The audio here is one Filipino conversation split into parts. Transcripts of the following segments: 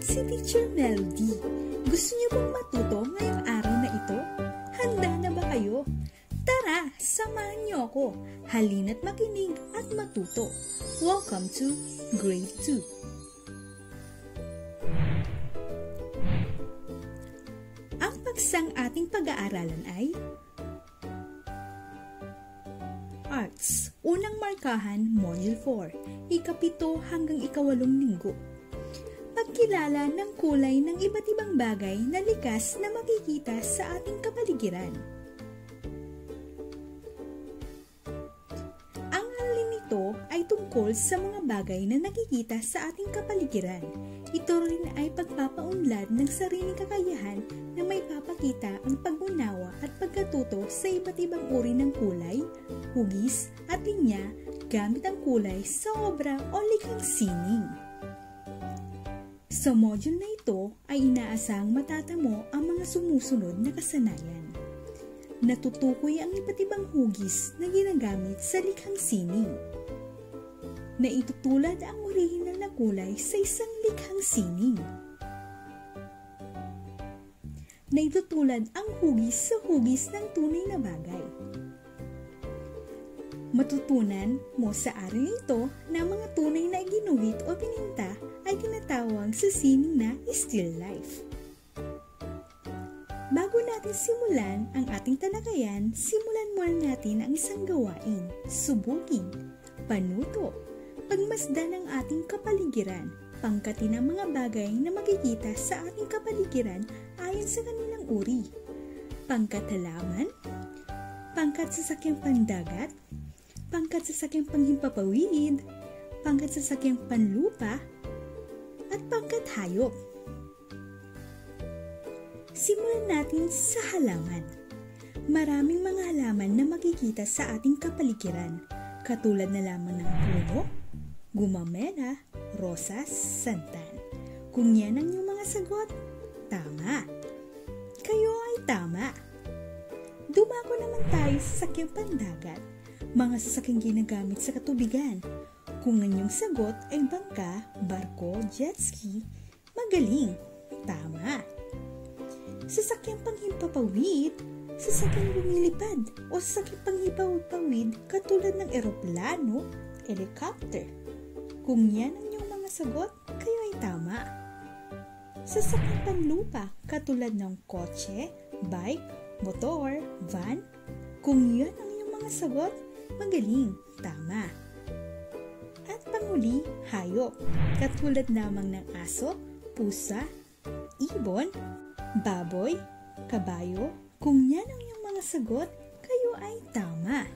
si Teacher Melody. Gusto niyo bang matuto ngayong araw na ito? Handa na ba kayo? Tara, samahan niyo ako. Halina't makinig at matuto. Welcome to Grade 2. Ang paksang ating pag-aaralan ay Arts. Unang markahan, Module 4. Ika-7 hanggang ika-8 linggo. Pagkilala ng kulay ng iba't ibang bagay na likas na makikita sa ating kapaligiran. Ang alin nito ay tungkol sa mga bagay na nakikita sa ating kapaligiran. Ito rin ay pagpapaunlad ng sariling kakayahan na may papakita ang pag-unawa at pagkatuto sa iba't ibang uri ng kulay, hugis at linya gamit ang kulay sa obra o likhang sining. Sa module na ito ay inaasahang matatamo ang mga sumusunod na kasanayan. Natutukoy ang iba't ibang hugis na ginagamit sa likhang sining. Naitutulad ang orihinal na kulay sa isang likhang sining. Naitutulad ang hugis sa hugis ng tunay na bagay. Matutunan mo sa araw nito na mga tunay na ginuhit o pininta ay tinatawag sa sining na still life. Bago natin simulan ang ating talakayan, simulan muna natin ang isang gawain, subukin, panuto, pagmasdan ng ating kapaligiran, pangkatin ang mga bagay na makikita sa ating kapaligiran ayon sa kanilang uri, pangkat halaman, pangkat sasakyang pandagat, pangkat sasakyang panghimpapawid, pangkat sasakyang panlupa, at pangkat hayop. Simulan natin sa halaman. Maraming mga halaman na makikita sa ating kapaligiran, katulad na lamang ng puno, gumamela, rosas, santan. Kung yan ang iyong mga sagot, tama. Kayo ay tama. Dumako naman tayo sa sasakyang pandagat, mga sasakyang ginagamit sa katubigan. Kung ang iyong sagot ay bangka, barko, jet ski, magaling. Tama. Sasakyang panghimpapawid, sasakyang lumilipad o sasakyang panghimpapawid katulad ng eroplano, helicopter. Kung yan ang iyong mga sagot, kayo ay tama. Sasakyang panlupa katulad ng kotse, bike, motor, van. Kung yan ang iyong mga sagot, magaling. Tama. At panghuli, hayop. Katulad lamang ng aso, pusa, ibon, baboy, kabayo. Kung yan ang iyong mga sagot, kayo ay tama.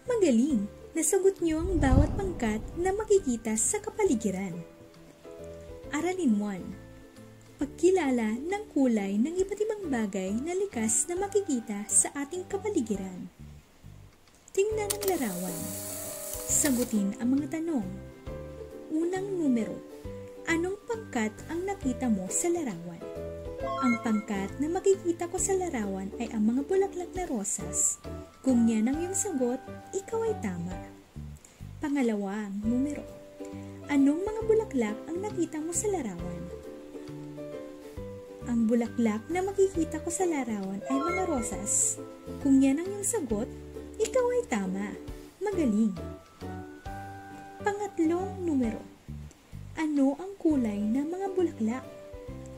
Magaling! Nasagot niyo ang bawat pangkat na makikita sa kapaligiran. Aralin 1. Pagkilala ng kulay ng iba't ibang bagay na likas na makikita sa ating kapaligiran. Tingnan ang larawan. Sagutin ang mga tanong. Unang numero. Anong pangkat ang nakita mo sa larawan? Ang pangkat na makikita ko sa larawan ay ang mga bulaklak na rosas. Kung yan ang iyong sagot, ikaw ay tama. Pangalawang numero. Anong mga bulaklak ang nakita mo sa larawan? Ang bulaklak na makikita ko sa larawan ay mga rosas. Kung yan ang iyong sagot, ikaw ay tama. Magaling. Pangatlong numero. Ano ang kulay ng mga bulaklak?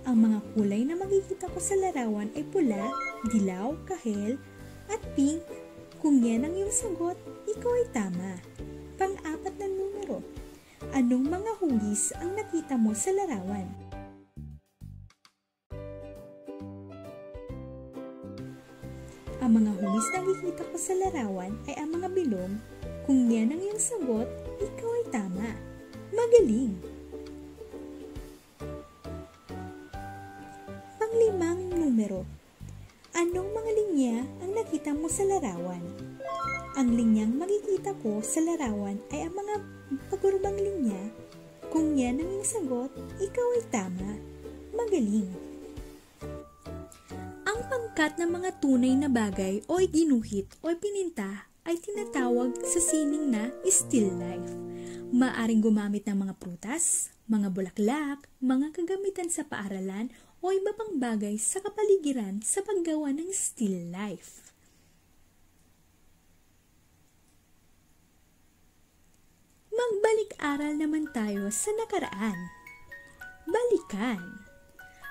Ang mga kulay na makikita ko sa larawan ay pula, dilaw, kahel, at pink. Kung yan ang iyong sagot, ikaw ay tama. Pang-apat na numero. Anong mga hugis ang nakita mo sa larawan? Ang mga hugis na nakikita ko sa larawan ay ang mga bilog. Kung yan ang iyong sagot, ikaw ay tama. Magaling! Panglimang numero. Anong mga linya ang nakita mo sa larawan? Ang linyang makikita ko sa larawan ay ang mga pagurubang linya. Kung yan ang iyong sagot, ikaw ay tama. Magaling! Ang pangkat ng mga tunay na bagay o ginuhit o pininta ay tinatawag sa sining na still life. Maaring gumamit ng mga prutas, mga bulaklak, mga kagamitan sa paaralan o iba pang bagay sa kapaligiran sa paggawa ng still life. Magbalik-aral naman tayo sa nakaraan. Balikan.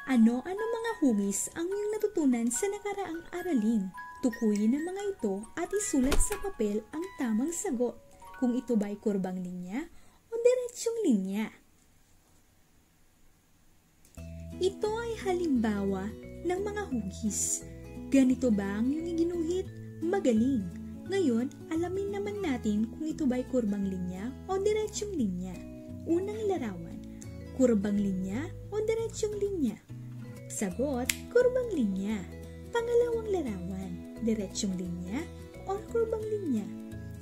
Ano-ano mga hugis ang iyong natutunan sa nakaraang aralin? Tukuyin ang mga ito at isulat sa papel ang tamang sagot, kung ito ba'y kurbang linya o diretsyong linya. Ito ay halimbawa ng mga hugis. Ganito ba ang iyong iginuhit? Magaling! Ngayon, alamin naman natin kung ito ba'y kurbang linya o diretsyong linya. Unang larawan, kurbang linya o diretsyong linya? Sagot, kurbang linya. Pangalawang larawan, diretsyong linya o kurbang linya?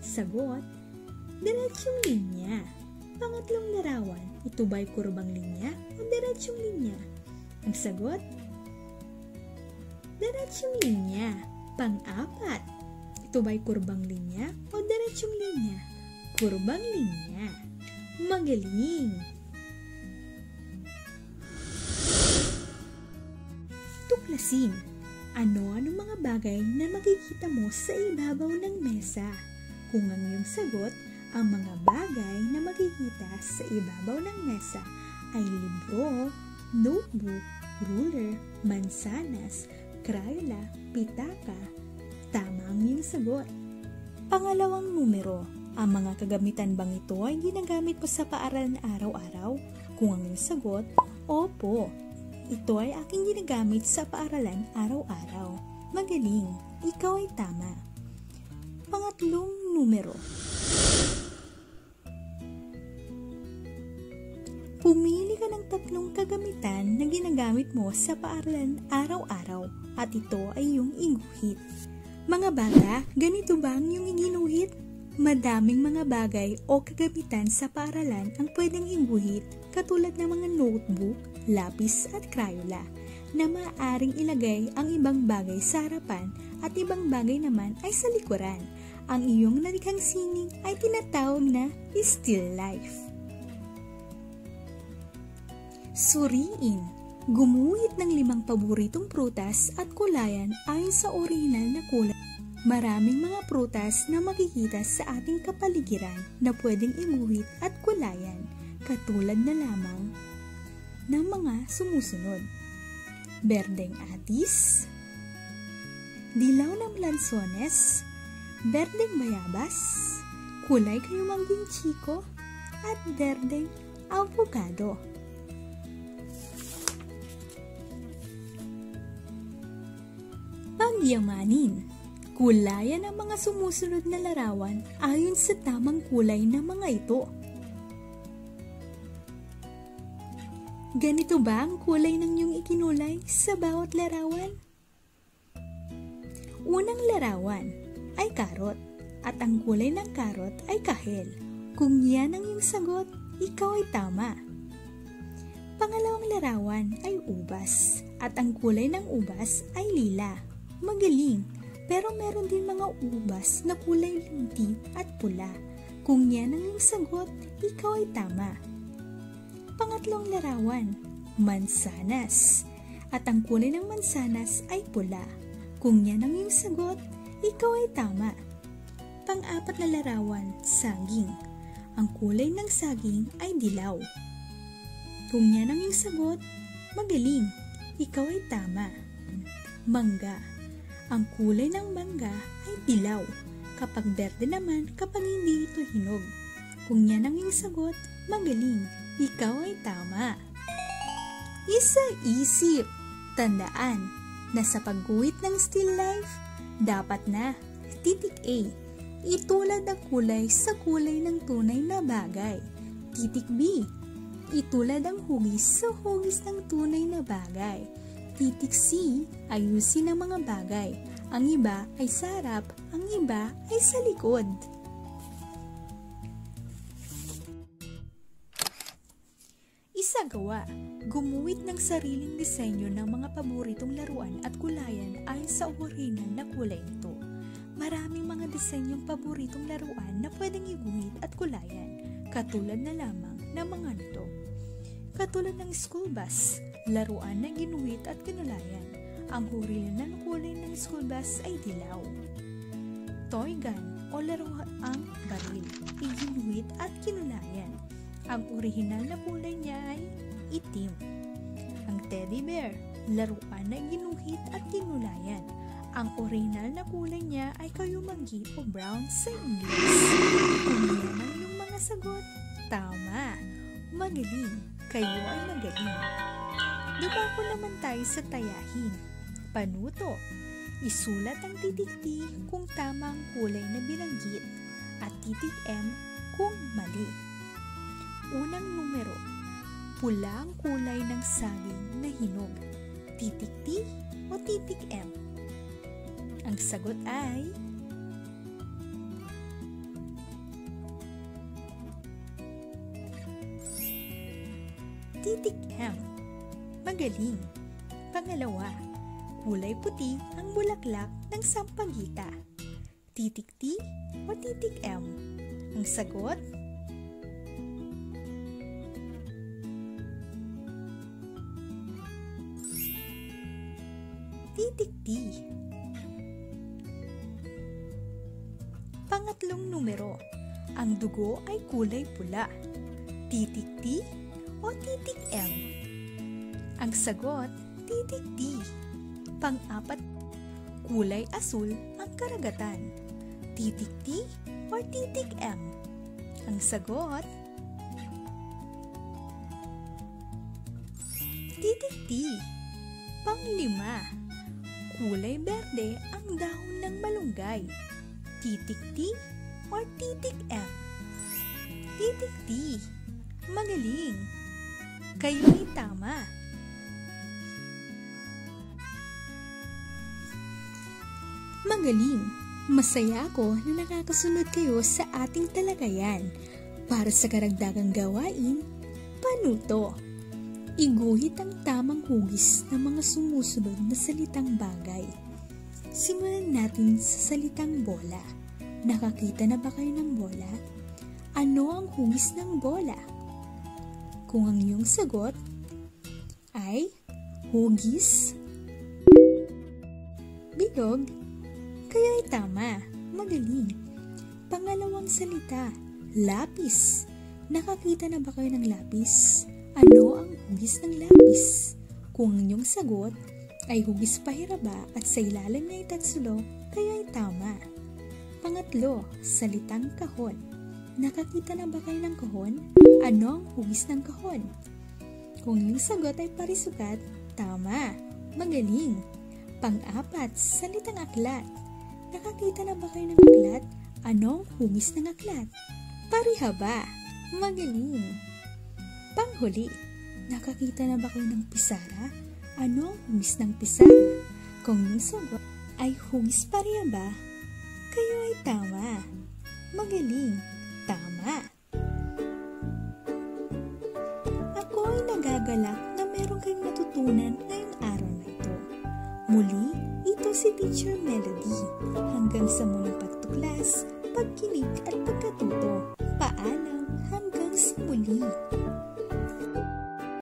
Sagot, diretsyong linya. Pangatlong larawan, ito ba'y kurbang linya o diretsyong linya? Ang sagot, diretsyong linya. Pang-apat, ito ba'y kurbang linya o diretsyong linya? Kurbang linya. Magaling! Tuklasin. Ano-ano mga bagay na makikita mo sa ibabaw ng mesa? Kung ang iyong sagot, ang mga bagay na makikita sa ibabaw ng mesa ay libro, notebook, ruler, mansanas, crayola, pitaka, tama ang iyong sagot. Pangalawang numero, ang mga kagamitan bang ito ay ginagamit mo sa paaralan araw-araw? Kung ang iyong sagot, opo. Ito ay aking ginagamit sa paaralan araw-araw. Magaling, ikaw ay tama. Pangatlong numero. Pumili ka ng tatlong kagamitan na ginagamit mo sa paaralan araw-araw at ito ay iyong iguhit. Mga bata, ganito ba ang iyong iginuhit? Madaming mga bagay o kagamitan sa paaralan ang pwedeng iguhit katulad ng mga notebook, lapis at crayola na maaaring ilagay ang ibang bagay sa harapan at ibang bagay naman ay sa likuran. Ang iyong nalikhang sining ay tinatawag na still life. Suriin. Gumuhit ng 5 paboritong prutas at kulayan ayon sa orihinal na kulay. Maraming mga prutas na makikita sa ating kapaligiran na pwedeng iguhit at kulayan, katulad na lamang ng mga sumusunod. Berdeng atis, dilaw na melansones, berdeng bayabas, kulay kayumangging chiko, at berdeng avocado. Pagyamanin. Kulayan ang mga sumusunod na larawan ayon sa tamang kulay ng mga ito. Ganito ba ang kulay ng iyong ikinulay sa bawat larawan? Unang larawan ay karot at ang kulay ng karot ay kahel. Kung yan ang iyong sagot, ikaw ay tama. Pangalawang larawan ay ubas at ang kulay ng ubas ay lila. Magaling! Pero meron din mga ubas na kulay linti at pula. Kung yan ang iyong sagot, ikaw ay tama. Pangatlong larawan, mansanas. At ang kulay ng mansanas ay pula. Kung yan ang iyong sagot, ikaw ay tama. Pang-apat na larawan, saging. Ang kulay ng saging ay dilaw. Kung yan ang iyong sagot, magaling, ikaw ay tama. Mangga. Ang kulay ng mangga ay dilaw, kapag berde naman kapag hindi ito hinog. Kung yan ang iyong sagot, magaling, ikaw ay tama. Isa-isip, tandaan na sa pagguhit ng still life, dapat na, titik A, itulad ang kulay sa kulay ng tunay na bagay. Titik B, itulad ang hugis sa hugis ng tunay na bagay. Titik C, ayusin ang mga bagay. Ang iba ay sa harap, ang iba ay sa likod. Isagawa, gumuhit ng sariling disenyo ng mga paboritong laruan at kulayan ayon sa orihinal na kulay nito. Maraming mga disenyong paboritong laruan na pwedeng iguhit at kulayan, katulad na lamang ng mga nito. katulad ng school bus, laruan na ginuhit at kinulayan. Ang orihinal na kulay ng school bus ay dilaw. Toy gun o laruang baril, iginuhit at kinulayan. Ang orihinal na kulay niya ay itim. Ang teddy bear, laruan na ginuhit at kinulayan. Ang orihinal na kulay niya ay kayumanggi o brown sa English. Kung yan ang iyong mga sagot, tama. Magaling. Kayo ay magaling. Dumako naman tayo sa tayahin. Panuto. Isulat ang titik T kung tama ang kulay na binanggit at titik M kung mali. Unang numero. Pula ang kulay ng saging na hinog. Titik T o titik M? Ang sagot ay titik M. Magaling. Pangalawa, kulay puti ang bulaklak ng sampagita. Titik T o titik M? Ang sagot? Titik T. Pangatlong numero, ang dugo ay kulay pula. Titik T o titik M? Ang sagot, titik T. Pang-apat, kulay asul ang karagatan. Titik T o titik M? Ang sagot, titik T. Pang-lima, kulay berde ang dahon ng malunggay. Titik T or titik M? Titik T. Magaling. Kayo ay tama. Magaling. Masaya ako na nakakasunod kayo sa ating talakayan. Para sa karagdagang gawain, panuto. Iguhit ang tamang hugis ng mga sumusunod na salitang bagay. Simulan natin sa salitang bola. Nakakita na ba kayo ng bola? Ano ang hugis ng bola? Kung ang iyong sagot ay hugis bilog, kayo ay tama. Magaling. Pangalawang salita, lapis. Nakakita na ba kayo ng lapis? Ano ang hugis ng lapis? Kung ang iyong sagot ay hugis pahiraba at sa ilalim niya itatsulo, kayo ay tama. Pangatlo, salitang kahon. Nakakita na ba kayo ng kahon? Ano ang hugis ng kahon? Kung yung sagot ay parisukat, tama. Magaling. Pang-apat, salitang aklat. Nakakita na ba kayo ng aklat? Ano ang hugis ng aklat? Parihaba. Magaling. Panghuli, nakakita na ba kayo ng pisara? Ano ang hugis ng pisara? Kung yung sagot ay hugis parihaba, kayo ay tama. Magaling. Tama. Ako ay nagagalak na meron kayong natutunan ngayong araw na ito. Muli, ito si Teacher Melody. Hanggang sa muling pagtuklas, pagkinig at pagkatuto. Paalam hanggang sa muli.